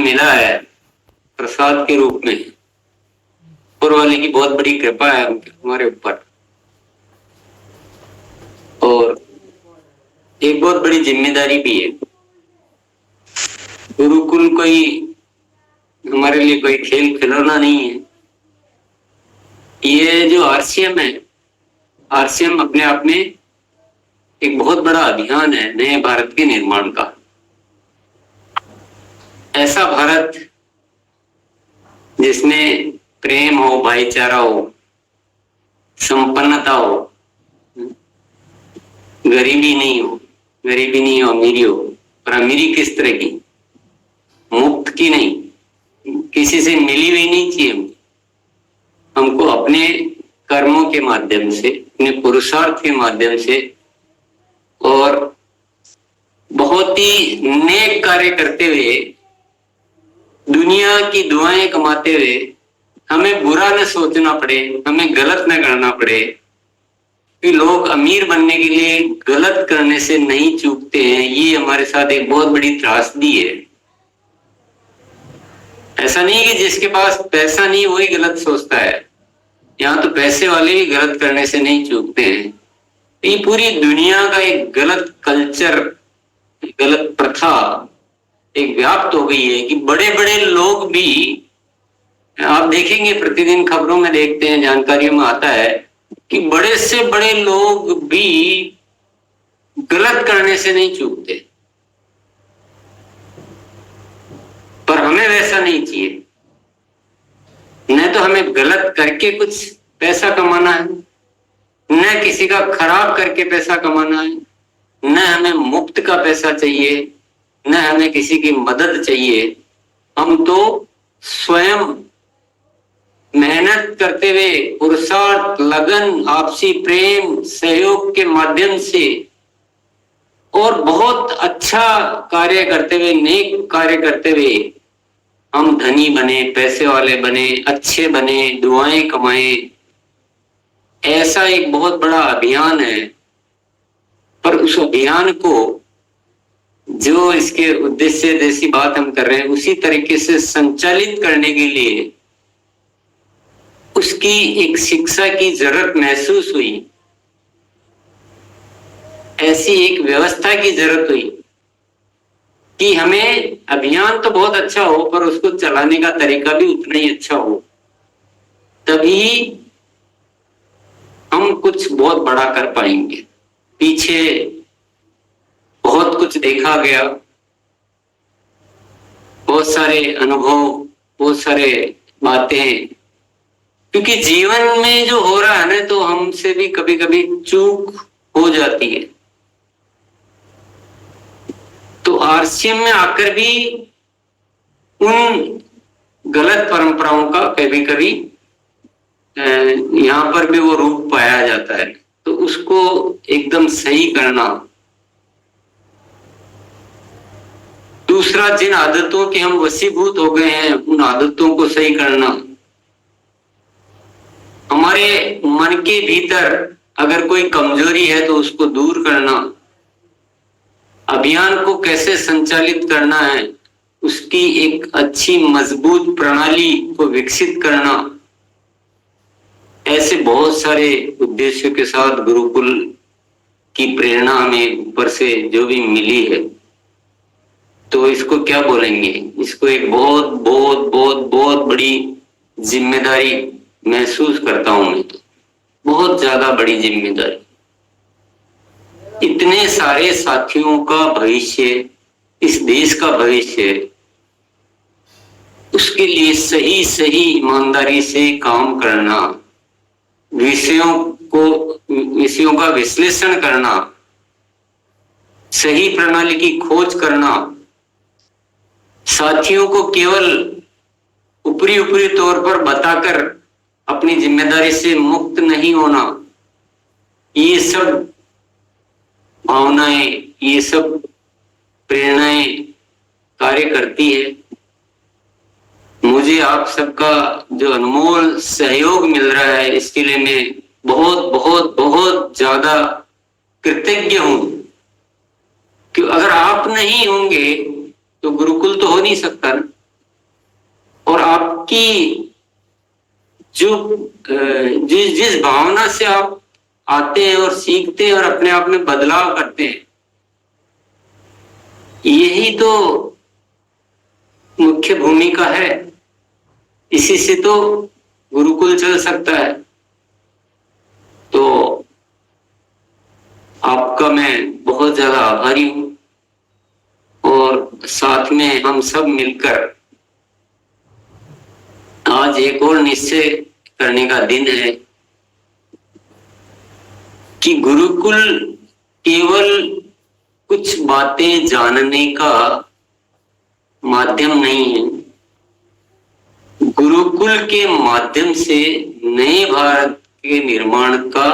मिला है प्रसाद के रूप में। ऊपर वाले की बहुत बड़ी कृपा है हमारे ऊपर, और एक बहुत बड़ी जिम्मेदारी भी है। गुरुकुल कोई हमारे लिए कोई खेल खिलौना नहीं है। ये जो आरसीएम है, आरसीएम अपने आप में एक बहुत बड़ा अभियान है नए भारत के निर्माण का। ऐसा भारत जिसमें प्रेम हो, भाईचारा हो, संपन्नता हो, गरीबी नहीं हो, गरीबी नहीं हो, अमीरी हो। और अमीरी किस तरह की? मुफ्त की नहीं, किसी से मिली हुई नहीं चाहिए। हमको अपने कर्मों के माध्यम से, अपने पुरुषार्थ के माध्यम से और बहुत ही नेक कार्य करते हुए, दुनिया की दुआएं कमाते हुए हमें बुरा न सोचना पड़े, हमें गलत न करना पड़े। कि लोग अमीर बनने के लिए गलत करने से नहीं चूकते हैं, ये हमारे साथ एक बहुत बड़ी त्रासदी है। ऐसा नहीं कि जिसके पास पैसा नहीं वही गलत सोचता है, यहाँ तो पैसे वाले भी गलत करने से नहीं चूकते हैं। ये पूरी दुनिया का एक गलत कल्चर, गलत प्रथा एक व्याप्त हो गई है कि बड़े बड़े लोग भी, आप देखेंगे प्रतिदिन खबरों में देखते हैं, जानकारियों में आता है कि बड़े से बड़े लोग भी गलत करने से नहीं चूकते। पर हमें वैसा नहीं चाहिए। न तो हमें गलत करके कुछ पैसा कमाना है, न किसी का खराब करके पैसा कमाना है, न हमें मुफ्त का पैसा चाहिए, न हमें किसी की मदद चाहिए। हम तो स्वयं मेहनत करते हुए, पुरुषार्थ, लगन, आपसी प्रेम, सहयोग के माध्यम से और बहुत अच्छा कार्य करते हुए, नेक कार्य करते हुए हम धनी बने, पैसे वाले बने, अच्छे बने, दुआएं कमाए। ऐसा एक बहुत बड़ा अभियान है। पर उस अभियान को, जो इसके उद्देश्य जैसी बात हम कर रहे हैं, उसी तरीके से संचालित करने के लिए उसकी एक शिक्षा की जरूरत महसूस हुई। ऐसी एक व्यवस्था की जरूरत हुई कि हमें अभियान तो बहुत अच्छा हो, पर उसको चलाने का तरीका भी उतना ही अच्छा हो। तभी हम कुछ बहुत बड़ा कर पाएंगे। पीछे बहुत कुछ देखा गया, बहुत सारे अनुभव, बहुत सारे बातें, क्योंकि जीवन में जो हो रहा है ना, तो हमसे भी कभी कभी चूक हो जाती है। तो आरसीएम में आकर भी उन गलत परंपराओं का कभी कभी यहाँ पर भी वो रूप पाया जाता है। तो उसको एकदम सही करना। दूसरा, जिन आदतों के हम वशीभूत हो गए हैं, उन आदतों को सही करना। हमारे मन के भीतर अगर कोई कमजोरी है तो उसको दूर करना। अभियान को कैसे संचालित करना है, उसकी एक अच्छी मजबूत प्रणाली को विकसित करना। ऐसे बहुत सारे उद्देश्यों के साथ गुरुकुल की प्रेरणा हमें ऊपर से जो भी मिली है, तो इसको क्या बोलेंगे, इसको एक बहुत बहुत बहुत बहुत बड़ी जिम्मेदारी महसूस करता हूं मैं। तो बहुत ज्यादा बड़ी जिम्मेदारी। इतने सारे साथियों का भविष्य, इस देश का भविष्य, उसके लिए सही सही ईमानदारी से काम करना, विषयों का विश्लेषण करना, सही प्रणाली की खोज करना, साथियों को केवल ऊपरी ऊपरी तौर पर बताकर अपनी जिम्मेदारी से मुक्त नहीं होना, ये सब भावनाएं, ये सब प्रेरणाएं कार्य करती है। मुझे आप सबका जो अनमोल सहयोग मिल रहा है, इसके लिए मैं बहुत बहुत बहुत ज्यादा कृतज्ञ हूं। कि अगर आप नहीं होंगे तो गुरुकुल तो हो नहीं सकता ना। आपकी जो जिस भावना से आप आते हैं और सीखते हैं और अपने आप में बदलाव करते हैं, यही तो मुख्य भूमिका है। इसी से तो गुरुकुल चल सकता है। तो आपका मैं बहुत ज्यादा आभारी हूं, और साथ में हम सब मिलकर आज एक और निश्चय करने का दिन है कि गुरुकुल केवल कुछ बातें जानने का माध्यम नहीं है। गुरुकुल के माध्यम से नए भारत के निर्माण का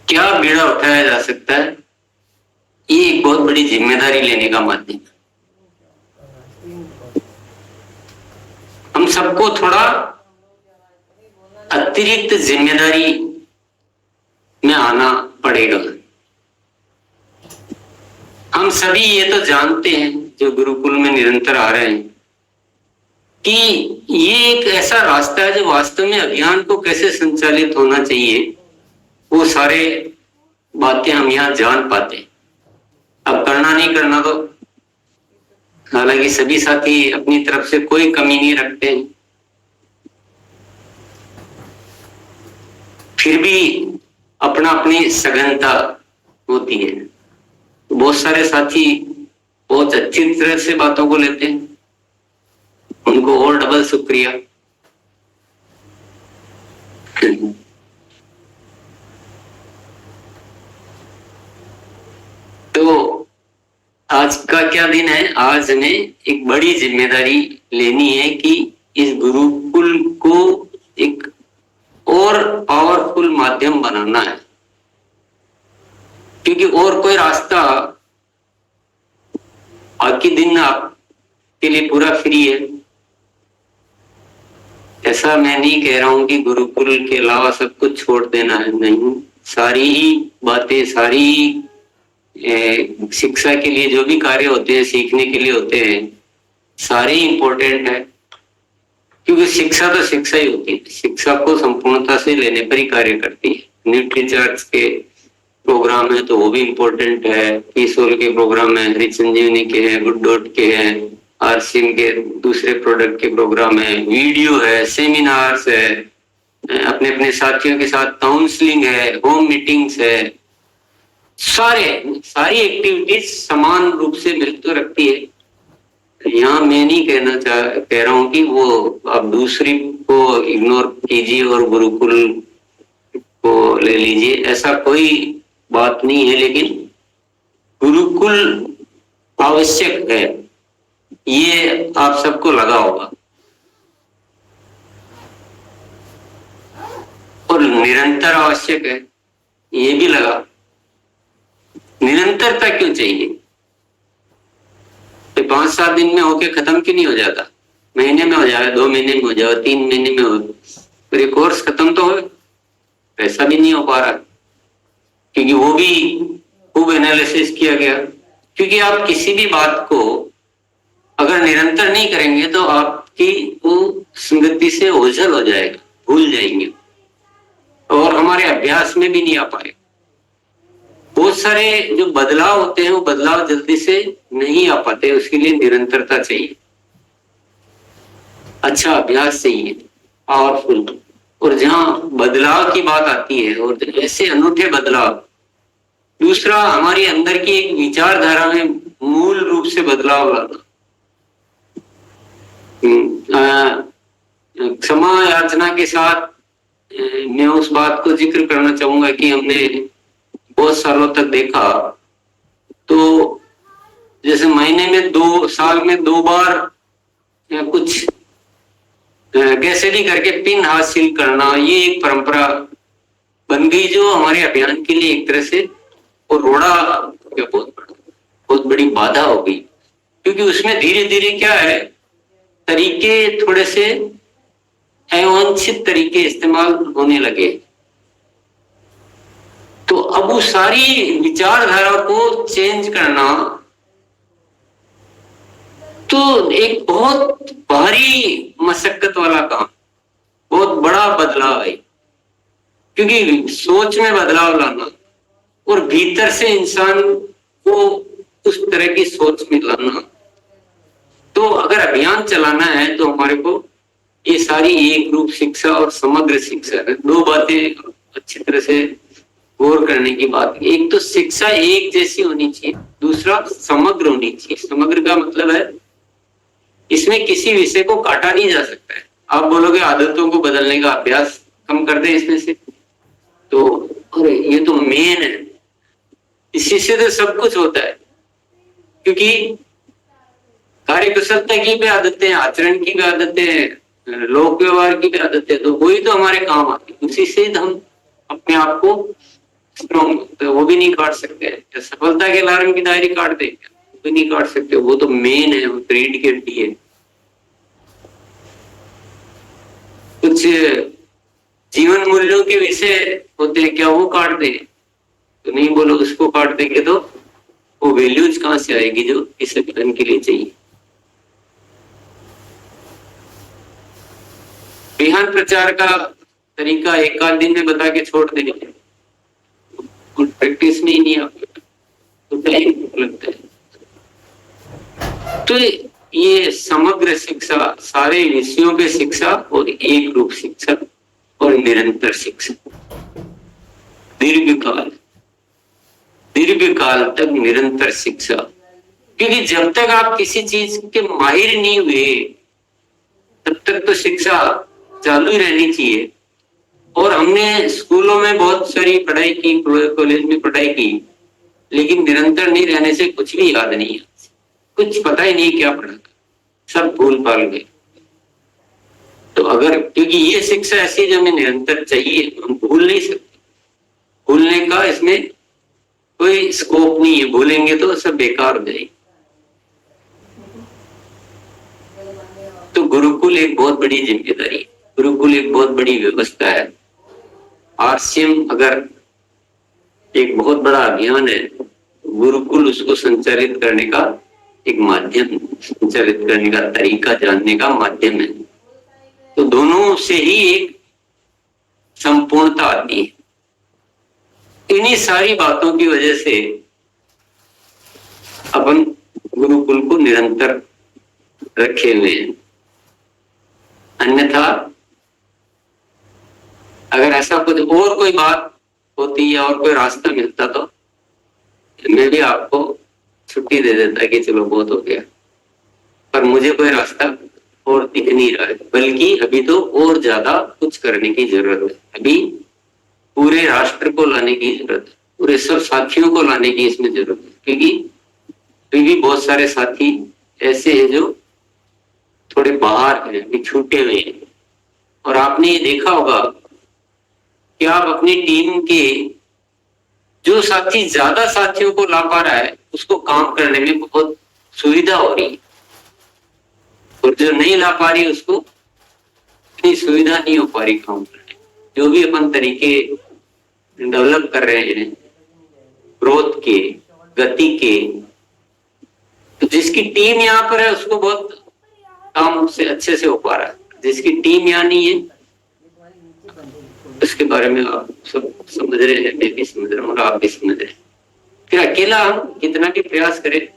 क्या बीड़ा उठाया जा सकता है, ये एक बहुत बड़ी जिम्मेदारी लेने का माध्यम है। हम सबको थोड़ा अतिरिक्त जिम्मेदारी में आना पड़ेगा। हम सभी ये तो जानते हैं जो गुरुकुल में निरंतर आ रहे हैं कि ये एक ऐसा रास्ता है जो वास्तव में अभियान को कैसे संचालित होना चाहिए, वो सारे बातें हम यहाँ जान पाते हैं। अब करना नहीं करना तो हालांकि सभी साथी अपनी तरफ से कोई कमी नहीं रखते हैं, फिर भी अपना अपनी सघनता होती है। बहुत सारे साथी बहुत अच्छी तरह से बातों को लेते हैं, उनको और डबल शुक्रिया। तो आज का क्या दिन है? आज हमें एक बड़ी जिम्मेदारी लेनी है कि इस गुरुकुल को एक और पावरफुल माध्यम बनाना है, क्योंकि और कोई रास्ता बाकी दिन आपके लिए पूरा फ्री है। ऐसा मैं नहीं कह रहा हूं कि गुरुकुल के अलावा सब कुछ छोड़ देना है, नहीं। सारी ही बातें, सारी शिक्षा के लिए जो भी कार्य होते हैं, सीखने के लिए होते हैं, सारे इंपॉर्टेंट है, क्योंकि शिक्षा तो शिक्षा ही होती है। शिक्षा को संपूर्णता से लेने पर ही कार्य करती है। नीट रिचार्ज के प्रोग्राम है तो वो भी इम्पोर्टेंट है, पीसोल के प्रोग्राम है, हरित संजीवनी के हैं, गुड डॉट के हैं, आरसीएम के दूसरे प्रोडक्ट के प्रोग्राम है, वीडियो है, सेमिनार्स है, अपने अपने साथियों के साथ काउंसलिंग है, होम मीटिंग्स है, सारी एक्टिविटीज समान रूप से महत्व रखती है। यहाँ मैं नहीं कह रहा हूं कि वो आप दूसरी को इग्नोर कीजिए और गुरुकुल को ले लीजिए, ऐसा कोई बात नहीं है। लेकिन गुरुकुल आवश्यक है, ये आप सबको लगा होगा, और निरंतर आवश्यक है, ये भी लगा। निरंतरता क्यों चाहिए? तो 5-7 दिन में होके खत्म क्यों नहीं हो जाता? महीने में हो जाए, 2 महीने में हो जाए, 3 महीने में हो, फिर ये कोर्स खत्म तो हो। ऐसा भी नहीं हो पा रहा, क्योंकि वो भी खूब एनालिसिस किया गया। क्योंकि आप किसी भी बात को अगर निरंतर नहीं करेंगे तो आपकी वो स्मृति से ओझल हो जाएगा, भूल जाएंगे, और हमारे अभ्यास में भी नहीं आ पाएगा। बहुत सारे जो बदलाव होते हैं वो बदलाव जल्दी से नहीं आ पाते, उसके लिए निरंतरता चाहिए, अच्छा अभ्यास चाहिए, पावरफुल। और जहां बदलाव की बात आती है, और ऐसे अनूठे बदलाव, दूसरा हमारी अंदर की एक विचारधारा में मूल रूप से बदलाव लाना। क्षमा याचना के साथ मैं उस बात को जिक्र करना चाहूंगा कि हमने बहुत सालों तक देखा तो जैसे महीने में 2 साल में 2 बार कुछ कैसे भी करके पिन हासिल करना, ये एक परंपरा बन गई जो हमारे अभियान के लिए एक तरह से वो रोड़ा बहुत बड़ी बाधा हो गई। क्योंकि उसमें धीरे धीरे क्या है, तरीके थोड़े से अवांछित तरीके इस्तेमाल होने लगे। तो अब वो सारी विचारधारा को चेंज करना तो एक बहुत भारी मशक्कत वाला काम, बहुत बड़ा बदलाव है, क्योंकि सोच में बदलाव लाना और भीतर से इंसान को उस तरह की सोच में लाना। तो अगर अभियान चलाना है तो हमारे को ये सारी एक रूप शिक्षा और समग्र शिक्षा, दो बातें अच्छी तरह से गौर करने की बात। एक तो शिक्षा एक जैसी होनी चाहिए, दूसरा समग्र होनी चाहिए। समग्र का मतलब है इसमें किसी विषय को काटा नहीं जा सकता है। आप बोलोगे आदतों को बदलने का अभ्यास कम कर दें इसमें से, तो अरे ये तो मेन है, इसी से तो सब कुछ होता है। क्योंकि कार्यकुशलता की भी आदतें, आचरण की भी आदतें, लोक व्यवहार की भी आदतें, तो वही तो हमारे काम आती है। उसी से हम अपने आप को स्ट्रॉन्ग, तो वो भी नहीं काट सकते। सफलता के अलार्म की डायरी काट दे, वो भी नहीं काट सकते। वो तो मेन है, वो रीढ़ की हड्डी है। कुछ जीवन मूल्यों के विषय होते हैं, क्या वो काट दे? तो नहीं, बोलो उसको काट देंगे तो वो वैल्यूज कहां से आएगी जो इस अभियान के लिए चाहिए। अभियान प्रचार का तरीका एक आध दिन में बता के छोड़ देंगे, प्रैक्टिस में ही नहीं आता तो टाइम लगता है। तो ये समग्र शिक्षा, सारे विषयों पे शिक्षा और एक रूप शिक्षा और निरंतर शिक्षा, दीर्घकाल तक निरंतर शिक्षा। क्योंकि जब तक आप किसी चीज के माहिर नहीं हुए तब तक तो शिक्षा चालू ही रहनी चाहिए। और हमने स्कूलों में बहुत सारी पढ़ाई की, कॉलेज में पढ़ाई की, लेकिन निरंतर नहीं रहने से कुछ भी याद नहीं है, कुछ पता ही नहीं क्या पढ़ा, सब भूल भाल गए। तो अगर, क्योंकि ये शिक्षा ऐसी जो हमें निरंतर चाहिए, हम भूल नहीं सकते, भूलने का इसमें कोई स्कोप नहीं है। भूलेंगे तो सब बेकार हो जाएगी। तो गुरुकुल एक बहुत बड़ी जिम्मेदारी है, गुरुकुल एक बहुत बड़ी व्यवस्था है। आरसीएम अगर एक बहुत बड़ा अभियान है, गुरुकुल उसको संचालित करने का एक माध्यम, संचालित करने का तरीका जानने का माध्यम है। तो दोनों से ही एक संपूर्णता आती है। इन्हीं सारी बातों की वजह से अपन गुरुकुल को निरंतर रखे हुए हैं। अन्यथा अगर ऐसा कुछ और कोई बात होती या और कोई रास्ता मिलता तो मैं भी आपको छुट्टी दे देता कि चलो बहुत हो गया, पर मुझे कोई रास्ता और दिख नहीं रहा है। बल्कि अभी तो और ज्यादा कुछ करने की जरूरत है। अभी पूरे राष्ट्र को लाने की जरूरत है, पूरे सब साथियों को लाने की इसमें जरूरत है। क्योंकि अभी भी बहुत सारे साथी ऐसे हैं जो थोड़े बाहर हैं, अभी छूटे हुए हैं। और आपने ये देखा होगा कि आप अपनी टीम के जो साथी ज्यादा साथियों को ला पा रहा है उसको काम करने में बहुत सुविधा हो रही है, और जो नहीं ला पा रही उसको इतनी सुविधा नहीं हो पा रही काम करने। जो भी अपन तरीके डेवलप कर रहे हैं ग्रोथ के, गति के, तो जिसकी टीम यहाँ पर है उसको बहुत काम से अच्छे से हो पा रहा है। जिसकी टीम यहाँ नहीं है उसके बारे में आप सब समझ रहे हैं, मैं भी समझ रहा हूँ और आप भी समझ रहे हैं। फिर अकेला हम कितना भी प्रयास करें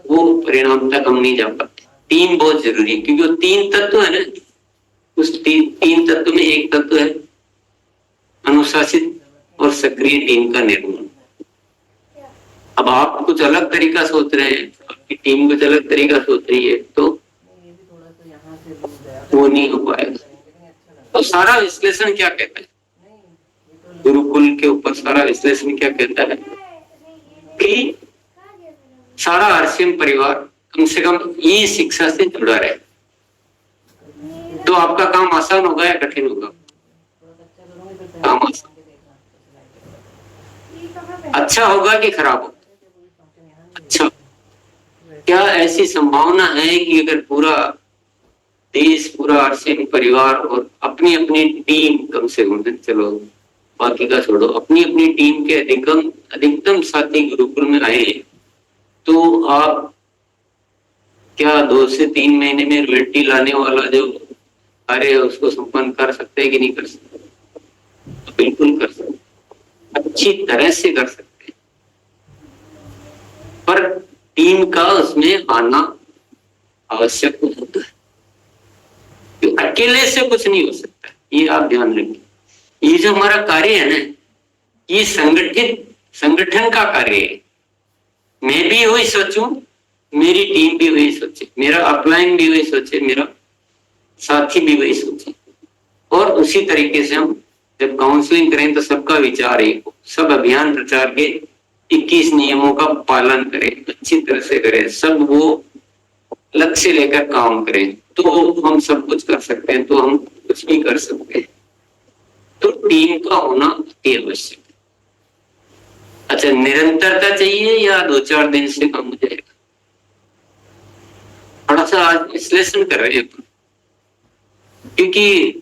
वो परिणाम तक हम नहीं जा पाते। टीम बहुत जरूरी है, क्योंकि वो तीन तत्व है ना, उस तीन तत्व में एक तत्व है अनुशासित और सक्रिय टीम का निर्माण। अब आप कुछ अलग तरीका सोच रहे हैं, आपकी टीम कुछ अलग तरीका सोच रही है, तो वो नहीं हो पाएगा। तो सारा विश्लेषण क्या कहता है, गुरुकुल के ऊपर सारा विश्लेषण क्या कहता है कि सारा आरसीएम परिवार कम से कम ये शिक्षा से जुड़ा रहे, तो आपका काम आसान होगा या कठिन होगा? काम आसान, अच्छा होगा कि खराब होगा? अच्छा। क्या ऐसी संभावना है कि अगर पूरा देश, पूरा आरसीएम परिवार और अपनी अपनी टीम, कम से कम, चलो बाकी का छोड़ो, अपनी अपनी टीम के अधिकतम साथी गुरुकुल में आए, तो आप क्या 2 से 3 महीने में रिजल्ट लाने वाला जो कार्य है उसको संपन्न कर सकते हैं कि नहीं कर सकते? तो बिल्कुल कर सकते, अच्छी तरह से कर सकते हैं, पर टीम का उसमें आना आवश्यक होता है। तो अकेले से कुछ नहीं हो सकता, ये आप ध्यान रखिए। ये जो हमारा कार्य है ना, ये संगठन का कार्य है। मैं भी वही सोचूं, मेरी टीम भी वही सोचे, मेरा अपलाइन भी वही सोचे, मेरा साथी भी वही सोचे, और उसी तरीके से हम जब काउंसलिंग करें तो सबका विचार एक हो, सब अभियान प्रचार के 21 नियमों का पालन करें, अच्छी तरह से करें, सब वो लक्ष्य लेकर काम करें, तो हम सब कुछ कर सकते हैं, तो हम कुछ भी कर सकते हैं। तो टीम का होना अति आवश्यक है। अच्छा, निरंतरता चाहिए या 2-4 दिन से काम हो जाएगा? थोड़ा सा आज विश्लेषण कर रहे हैं, क्योंकि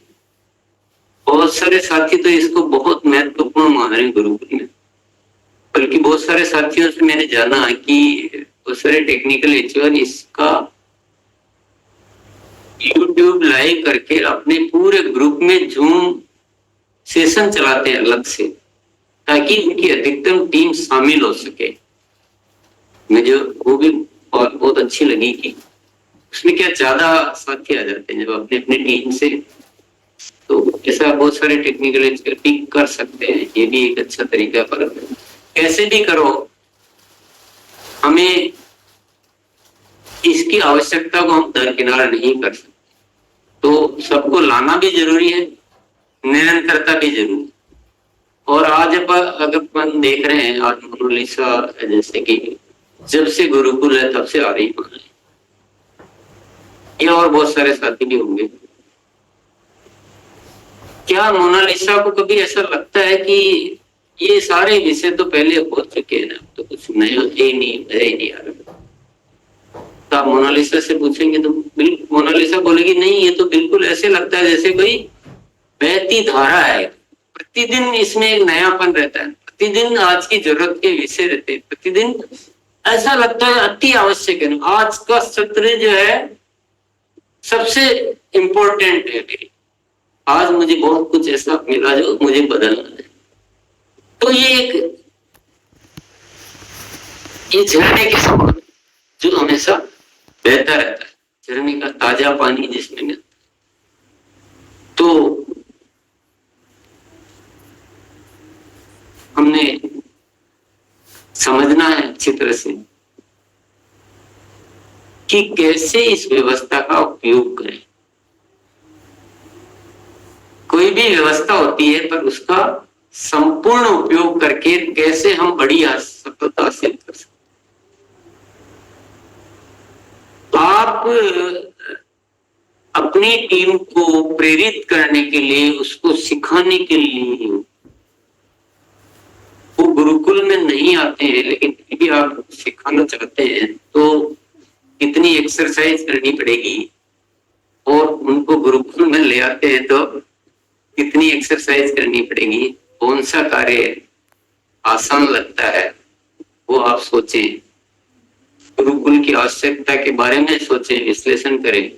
बहुत सारे साथी तो इसको बहुत महत्वपूर्ण मान रहे हैं गुरुकुल में, बल्कि बहुत सारे साथियों से मैंने जाना कि बहुत सारे टेक्निकल एचआर इसका यूट्यूब लाइव करके अपने पूरे ग्रुप में जूम सेशन चलाते हैं अलग से, ताकि उनकी अधिकतम टीम शामिल हो सके। मुझे वो भी बहुत अच्छी लगी कि उसमें क्या ज्यादा साथी आ जाते हैं जब अपने अपने टीम से, तो ऐसा बहुत सारे टेक्निकल एक्सपर्ट कर सकते हैं। ये भी एक अच्छा तरीका है, पर कैसे भी करो हमें इसकी आवश्यकता को हम दरकिनार नहीं कर सकते। तो सबको लाना भी जरूरी है, निरंतरता भी जरूरी। और आज अगर अपन देख रहे हैं, आज मोनालिसा जैसे कि जब से गुरुकुल है तब से आ रही है, ये और बहुत सारे साथी भी होंगे। क्या मोनालिसा को कभी ऐसा लगता है कि ये सारे विषय तो पहले हो चुके हैं ना, तो कुछ नया है नहीं, मजा ही नहीं आ रहा? तो आप मोनालिसा से पूछेंगे तो मोनालिसा बोलेगी नहीं, ये तो बिल्कुल ऐसे लगता है जैसे कोई बहती धारा है, प्रतिदिन इसमें एक नयापन रहता है, प्रतिदिन आज की जरूरत के विषय रहते हैं, प्रतिदिन ऐसा लगता है अति आवश्यक है। आज का सत्र जो है सबसे इम्पोर्टेंट है मेरी, आज मुझे बहुत कुछ ऐसा मिला जो मुझे बदलना है। तो ये झरने के समान जो हमेशा बहता रहता है, झरने का ताजा पानी जिसमें मिलता। तो हमने समझना है अच्छी तरह से कि कैसे इस व्यवस्था का उपयोग करें। कोई भी व्यवस्था होती है, पर उसका संपूर्ण उपयोग करके कैसे हम बड़ी सफलता हासिल कर सकते। आप अपनी टीम को प्रेरित करने के लिए, उसको सिखाने के लिए, वो गुरुकुल में नहीं आते हैं लेकिन फिर भी आप सिखाना चाहते हैं, तो कितनी एक्सरसाइज करनी पड़ेगी, और उनको गुरुकुल में ले आते हैं तो कितनी एक्सरसाइज करनी पड़ेगी। कौन सा कार्य आसान लगता है वो आप सोचें, गुरुकुल की आवश्यकता के बारे में सोचें, विश्लेषण करें।